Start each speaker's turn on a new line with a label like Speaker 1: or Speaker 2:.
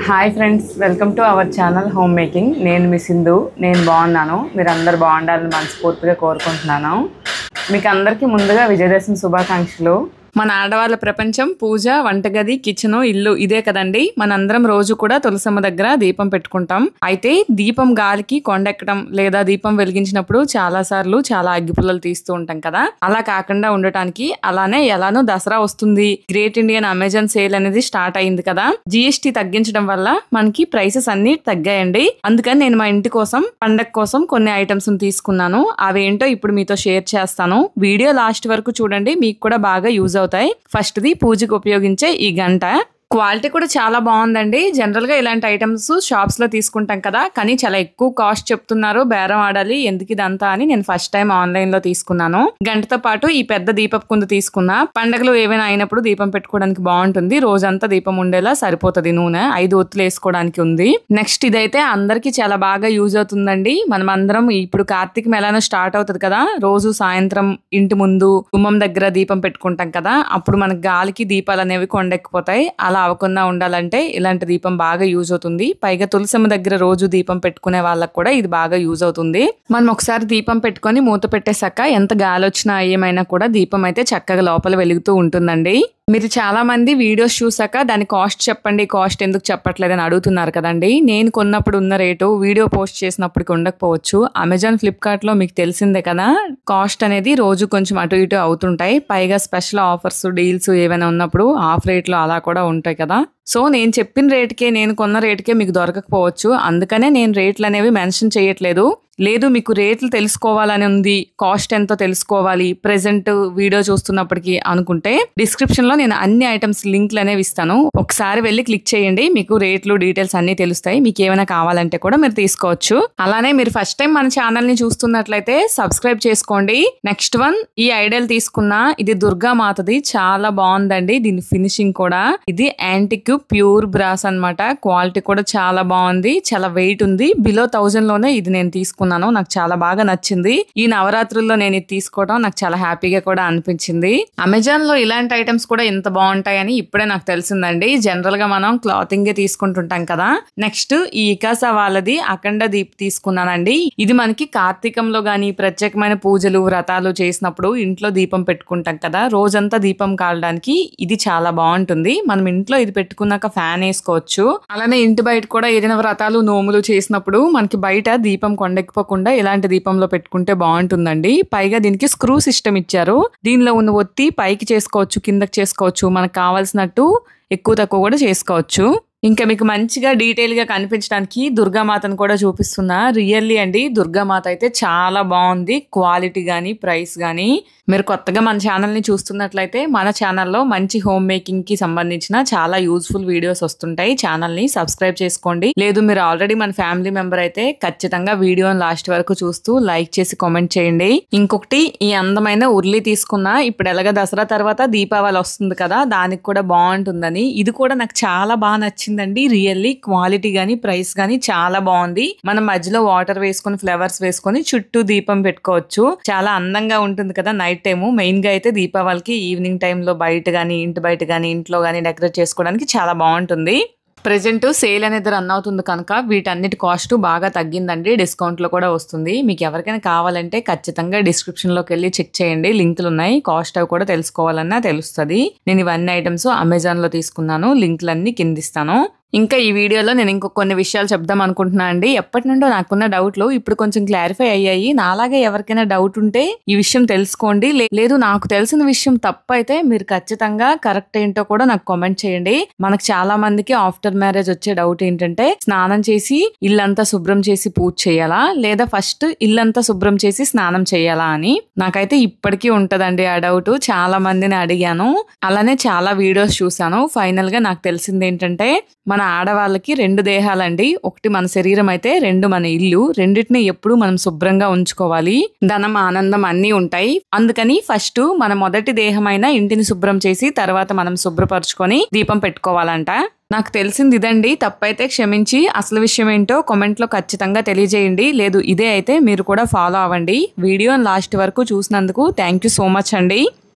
Speaker 1: Hi friends, welcome to our channel home making. నేను మీ సింధు. నేను బాగున్నాను. మీరు అందరు బాగుండాలని మనస్ఫూర్తిగా కోరుకుంటున్నాను. మీకు అందరికీ ముందుగా విజయదశమి శుభాకాంక్షలు. మన ఆడవాళ్ళ ప్రపంచం పూజ, వంటగది, కిచెన్, ఇల్లు ఇదే కదండి. మనందరం రోజు కూడా తులసమ్మ దగ్గర దీపం పెట్టుకుంటాం. అయితే దీపం గాలికి కొండెక్కడం లేదా దీపం వెలిగించినప్పుడు చాలా అగ్గిపుల్లలు తీస్తూ ఉంటాం కదా. అలా కాకుండా ఉండటానికి అలానే ఎలానో దసరా వస్తుంది, గ్రేట్ ఇండియన్ అమెజాన్ సేల్ అనేది స్టార్ట్ అయింది కదా. జిఎస్టీ తగ్గించడం వల్ల మనకి ప్రైసెస్ అన్ని తగ్గాయండి. అందుకని నేను మా ఇంటి కోసం పండగ కోసం కొన్ని ఐటమ్స్ తీసుకున్నాను. అవేంటో ఇప్పుడు మీతో షేర్ చేస్తాను. వీడియో లాస్ట్ వరకు చూడండి, మీకు కూడా బాగా యూజ్ అవుతాయి. ఫస్ట్ ది పూజకు ఉపయోగించే ఈ గంట. క్వాలిటీ కూడా చాలా బాగుందండి. జనరల్ గా ఇలాంటి ఐటమ్స్ షాప్స్ లో తీసుకుంటాం కదా, కానీ చాలా ఎక్కువ కాస్ట్ చెప్తున్నారు. బేరం ఆడాలి, ఎందుకు ఇదంతా అని నేను ఫస్ట్ టైం ఆన్లైన్ లో తీసుకున్నాను. గంటతో పాటు ఈ పెద్ద దీపపు కుందు తీసుకున్నా. పండగలు ఏవైనా అయినప్పుడు దీపం పెట్టుకోవడానికి బాగుంటుంది. రోజంతా దీపం ఉండేలా సరిపోతుంది. నూనె 5 ఒత్తులు వేసుకోవడానికి ఉంది. నెక్స్ట్ ఇదైతే అందరికి చాలా బాగా యూజ్ అవుతుందండి. మనం అందరం ఇప్పుడు కార్తీక ఎలానో స్టార్ట్ అవుతుంది కదా, రోజు సాయంత్రం ఇంటి ముందు గుమ్మం దగ్గర దీపం పెట్టుకుంటాం కదా, అప్పుడు మనకి గాలికి దీపాలు అనేవి కొండెక్కిపోతాయి. అలా అవ్వకుండా ఉండాలంటే ఇలాంటి దీపం బాగా యూజ్ అవుతుంది. పైగా తులసమ్మ దగ్గర రోజు దీపం పెట్టుకునే వాళ్ళకి కూడా ఇది బాగా యూజ్ అవుతుంది. మనం ఒకసారి దీపం పెట్టుకొని మూత పెట్టేశాక ఎంత గాలి వచ్చినా ఏమైనా కూడా దీపం అయితే చక్కగా లోపల వెలుగుతూ ఉంటుందండి. మీరు చాలా మంది వీడియోస్ చూసాక దాని కాస్ట్ చెప్పండి, కాస్ట్ ఎందుకు చెప్పట్లేదని అడుగుతున్నారు కదండి. నేను కొన్నప్పుడు ఉన్న రేటు వీడియో పోస్ట్ చేసినప్పటికి ఉండకపోవచ్చు. అమెజాన్, ఫ్లిప్కార్ట్ లో మీకు తెలిసిందే కదా, కాస్ట్ అనేది రోజు కొంచెం అటు ఇటు అవుతుంటాయి. పైగా స్పెషల్ ఆఫర్స్, డీల్స్ ఏమైనా ఉన్నప్పుడు ఆఫ్ రేట్ లో అలా కూడా ఉంటాయి కదా. సో నేను చెప్పిన రేటుకే, నేను కొన్న రేటుకే మీకు దొరకకపోవచ్చు. అందుకనే నేను రేట్లు అనేవి మెన్షన్ చేయట్లేదు. లేదు మీకు రేట్లు తెలుసుకోవాలని ఉంది, కాస్ట్ ఎంతో తెలుసుకోవాలి ప్రెసెంట్ వీడియో చూస్తున్నప్పటికీ అనుకుంటే డిస్క్రిప్షన్ లో నేను అన్ని ఐటమ్స్ లింక్లు అనేవి ఇస్తాను. ఒకసారి వెళ్ళి క్లిక్ చేయండి, మీకు రేట్లు డీటెయిల్స్ అన్ని తెలుస్తాయి. మీకు ఏమైనా కావాలంటే కూడా మీరు తీసుకోవచ్చు. అలానే మీరు ఫస్ట్ టైం మన ఛానల్ ని చూస్తున్నట్లయితే సబ్స్క్రైబ్ చేసుకోండి. నెక్స్ట్ వన్, ఈ ఐడియల్ తీసుకున్నా, ఇది దుర్గా మాతది. చాలా బాగుందండి దీని ఫినిషింగ్ కూడా. ఇది యాంటిక్ ప్యూర్ బ్రాస్ అన్నమాట. క్వాలిటీ కూడా చాలా బాగుంది, చాలా వెయిట్ ఉంది. బిలో 1000 లోనే ఇది నేను తీసుకున్నాను. నాకు చాలా బాగా నచ్చింది. ఈ నవరాత్రుల్లో నేను ఇది తీసుకోవడం నాకు చాలా హ్యాపీగా కూడా అనిపించింది. అమెజాన్ లో ఇలాంటి ఐటమ్స్ కూడా ఎంత బాగుంటాయని ఇప్పుడే నాకు తెలిసిందండి. జనరల్ గా మనం క్లాతింగ్ తీసుకుంటుంటాం కదా. నెక్స్ట్ ఈ ఇకాసా వాళ్ళది అఖండ దీప్ తీసుకున్నానండి. ఇది మనకి కార్తీకంలో గానీ ప్రత్యేకమైన పూజలు, వ్రతాలు చేసినప్పుడు ఇంట్లో దీపం పెట్టుకుంటాం కదా, రోజంతా దీపం కాలడానికి ఇది చాలా బాగుంటుంది. మనం ఇంట్లో ఇది పెట్టుకున్నాక ఫ్యాన్ వేసుకోవచ్చు. అలానే ఇంటి బయట కూడా ఏదైనా వ్రతాలు, నోములు చేసినప్పుడు మనకి బయట దీపం కొండెక్కిపోకుండా ఇలాంటి దీపంలో పెట్టుకుంటే బాగుంటుందండి. పైగా దీనికి స్క్రూ సిస్టమ్ ఇచ్చారు. దీనిలో ఉన్న ఒత్తి పైకి చేసుకోవచ్చు, కిందకి చేసుకోవచ్చు. మనకు కావాల్సినట్టు ఎక్కువ తక్కువ కూడా చేసుకోవచ్చు. ఇంకా మీకు మంచిగా డీటెయిల్ గా కనిపించడానికి దుర్గామాతను కూడా చూపిస్తున్నా. రియల్లీ అండి, దుర్గామాత అయితే చాలా బాగుంది. క్వాలిటీ గానీ, ప్రైస్ గానీ. మీరు కొత్తగా మన ఛానల్ ని చూస్తున్నట్లయితే మన ఛానల్లో మంచి హోమ్ మేకింగ్ కి సంబంధించిన చాలా యూజ్ఫుల్ వీడియోస్ వస్తుంటాయి. ఛానల్ ని సబ్స్క్రైబ్ చేసుకోండి. లేదు మీరు ఆల్రెడీ మన ఫ్యామిలీ మెంబర్ అయితే ఖచ్చితంగా వీడియోని లాస్ట్ వరకు చూస్తూ లైక్ చేసి కామెంట్ చేయండి. ఇంకొకటి, ఈ అందమైన ఉర్లి తీసుకున్నా. ఇప్పుడు ఎలాగ దసరా తర్వాత దీపావళి వస్తుంది కదా, దానికి కూడా బాగుంటుందని. ఇది కూడా నాకు చాలా బాగా నచ్చింది. రియల్లీ క్వాలిటీ గానీ, ప్రైస్ గానీ చాలా బాగుంది. మనం మధ్యలో వాటర్ వేసుకొని, ఫ్లవర్స్ వేసుకొని చుట్టూ దీపం పెట్టుకోవచ్చు. చాలా అందంగా ఉంటుంది కదా నైట్ టైము. మెయిన్ గా అయితే దీపావళికి ఈవినింగ్ టైంలో బయట గానీ, ఇంటి బయట గానీ, ఇంట్లో గానీ డెకరేట్ చేసుకోవడానికి చాలా బాగుంటుంది. ప్రెజెంట్ సేల్ అనేది రన్ అవుతుంది కనుక వీటన్నిటి కాస్ట్ బాగా తగ్గిందండి. డిస్కౌంట్ లో కూడా వస్తుంది. మీకు ఎవరికైనా కావాలంటే ఖచ్చితంగా డిస్క్రిప్షన్ లోకి వెళ్ళి చెక్ చేయండి, లింకులు ఉన్నాయి. కాస్ట్ అవి కూడా తెలుసుకోవాలన్నా తెలుస్తుంది. నేను ఇవన్నీ ఐటమ్స్ అమెజాన్ లో తీసుకున్నాను. లింకులన్నీ కింద ఇస్తాను. ఇంకా ఈ వీడియోలో నేను ఇంకో కొన్ని విషయాలు చెప్దాం అనుకుంటున్నా అండి. ఎప్పటి నుండో నాకున్న డౌట్లు ఇప్పుడు కొంచెం క్లారిఫై అయ్యాయి. నాలాగే ఎవరికైనా డౌట్ ఉంటే ఈ విషయం తెలుసుకోండి. లేదు నాకు తెలిసిన విషయం తప్పు అయితే మీరు ఖచ్చితంగా కరెక్ట్ ఏంటో కూడా నాకు కామెంట్ చేయండి. మనకు చాలా మందికి ఆఫ్టర్ మ్యారేజ్ వచ్చే డౌట్ ఏంటంటే, స్నానం చేసి ఇల్లంతా శుభ్రం చేసి పూజ చేయాలా, లేదా ఫస్ట్ ఇల్లంతా శుభ్రం చేసి స్నానం చేయాలా అని. నాకైతే ఇప్పటికీ ఉంటదండి ఆ డౌట్. చాలా మందిని అడిగాను, అలానే చాలా వీడియోస్ చూసాను. ఫైనల్ గా నాకు తెలిసింది ఏంటంటే, మన ఆడవాళ్ళకి 2 దేహాలండి. ఒకటి మన శరీరం అయితే, 2 మన ఇల్లు. రెండింటిని ఎప్పుడు మనం శుభ్రంగా ఉంచుకోవాలి. ధనం, ఆనందం అన్నీ ఉంటాయి. అందుకని ఫస్ట్ మన మొదటి దేహమైన ఇంటిని శుభ్రం చేసి తర్వాత మనం శుభ్రపరచుకొని దీపం పెట్టుకోవాలంట. నాకు తెలిసింది ఇదండి. తప్పైతే క్షమించి అసలు విషయం ఏంటో కామెంట్ లో ఖచ్చితంగా తెలియజేయండి. లేదు ఇదే అయితే మీరు కూడా ఫాలో అవ్వండి. వీడియోని లాస్ట్ వరకు చూసినందుకు థ్యాంక్ యూ సో మచ్ అండి.